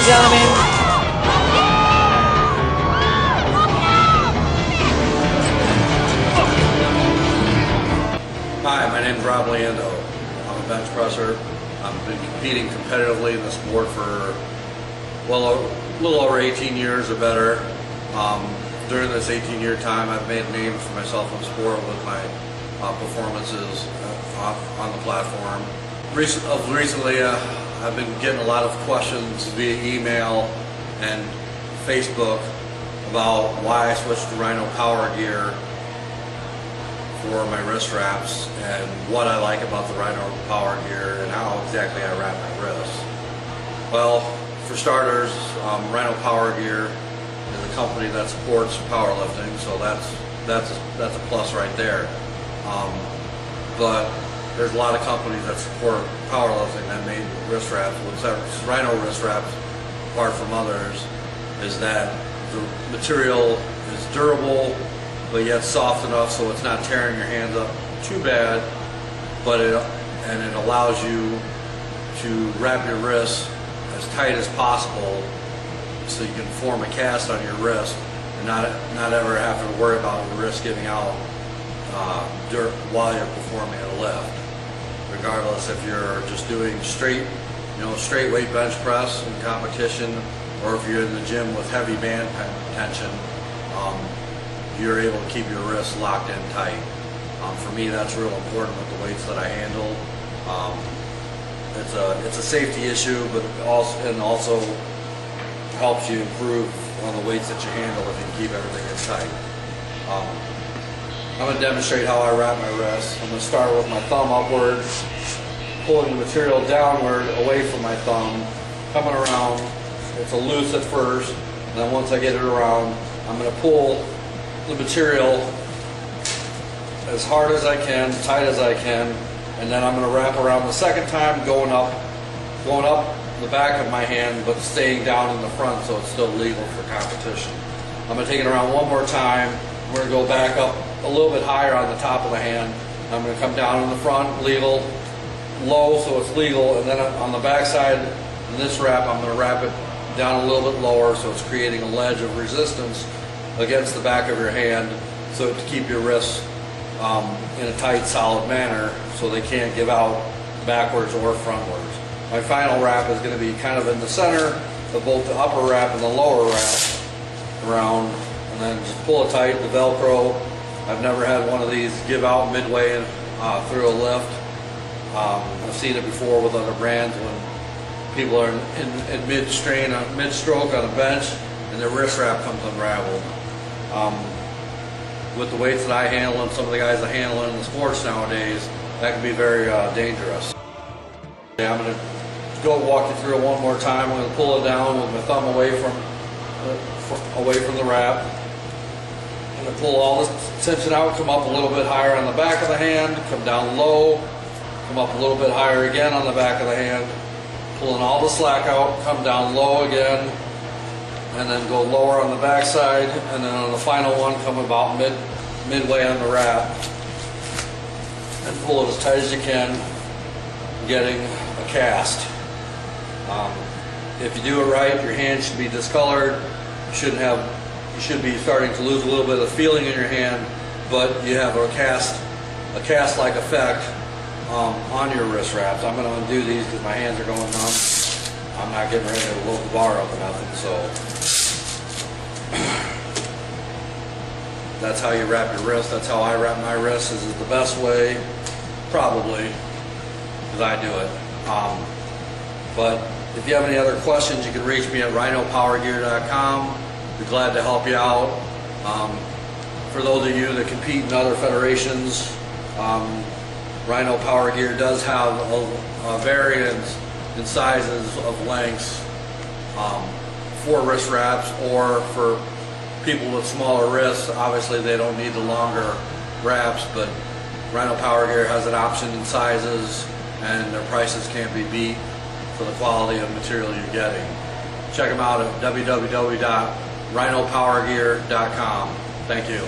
and gentlemen. Hi, my name is Rob Luyando. I'm a bench presser. I've been competing competitively in the sport for, well, a little over 18 years or better. During this 18-year time, I've made names for myself in sport with my performances on the platform. Recently, I've been getting a lot of questions via email and Facebook about why I switched to RHINO Power Gear for my wrist wraps and what I like about the RHINO Power Gear and how exactly I wrap my wrists. Well, for starters, RHINO Power Gear is a company that supports powerlifting, so that's a plus right there. But there's a lot of companies that support powerlifting that made wrist wraps. What sets RHINO wrist wraps apart from others is that the material is durable, but yet soft enough so it's not tearing your hands up too bad, but it allows you to wrap your wrists as tight as possible so you can form a cast on your wrist and not ever have to worry about your wrist giving out while you're performing a lift. Regardless if you're just doing straight weight bench press in competition, or if you're in the gym with heavy band tension, you're able to keep your wrists locked in tight. For me, that's real important with the weights that I handle. It's a safety issue, but also helps you improve on the weights that you handle if you keep everything in tight. I'm going to demonstrate how I wrap my wrists. I'm going to start with my thumb upward, pulling the material downward away from my thumb, coming around. It's a loose at first, and then once I get it around, I'm going to pull the material as hard as I can, tight as I can, and then I'm going to wrap around the second time, going up the back of my hand, but staying down in the front so it's still legal for competition. I'm going to take it around one more time. We're going to go back up a little bit higher on the top of the hand. I'm going to come down in the front, legal, low so it's legal, and then on the back side in this wrap, I'm going to wrap it down a little bit lower so it's creating a ledge of resistance against the back of your hand, so to keep your wrists in a tight, solid manner so they can't give out backwards or frontwards. My final wrap is going to be kind of in the center of both the upper wrap and the lower wrap around, and then just pull it tight, the Velcro. I've never had one of these give out midway through a lift. I've seen it before with other brands when people are in mid-strain, mid-stroke on a bench, and their wrist wrap comes unraveled. With the weights that I handle and some of the guys that handle it in the sports nowadays, that can be very dangerous. I'm going to go walk you through it one more time. I'm going to pull it down with my thumb away from the wrap. I'm going to pull all this tension out, come up a little bit higher on the back of the hand, come down low, come up a little bit higher again on the back of the hand, pulling all the slack out, come down low again, and then go lower on the back side, and then on the final one come about midway on the wrap and pull it as tight as you can, getting a cast. If you do it right, your hand should be discolored. You should be starting to lose a little bit of feeling in your hand, but you have a cast-like effect on your wrist wraps. I'm going to undo these because my hands are going numb. I'm not getting ready to load the bar up or nothing, so that's how you wrap your wrist. That's how I wrap my wrists. This is the best way, probably, because I do it. But if you have any other questions, you can reach me at RHINOPowerGear.com. Be glad to help you out. For those of you that compete in other federations, RHINO Power Gear does have a variance in sizes of lengths for wrist wraps, or for people with smaller wrists. Obviously they don't need the longer wraps, but RHINO Power Gear has an option in sizes, and their prices can't be beat for the quality of material you're getting. Check them out at www.RHINOPowerGear.com. Thank you.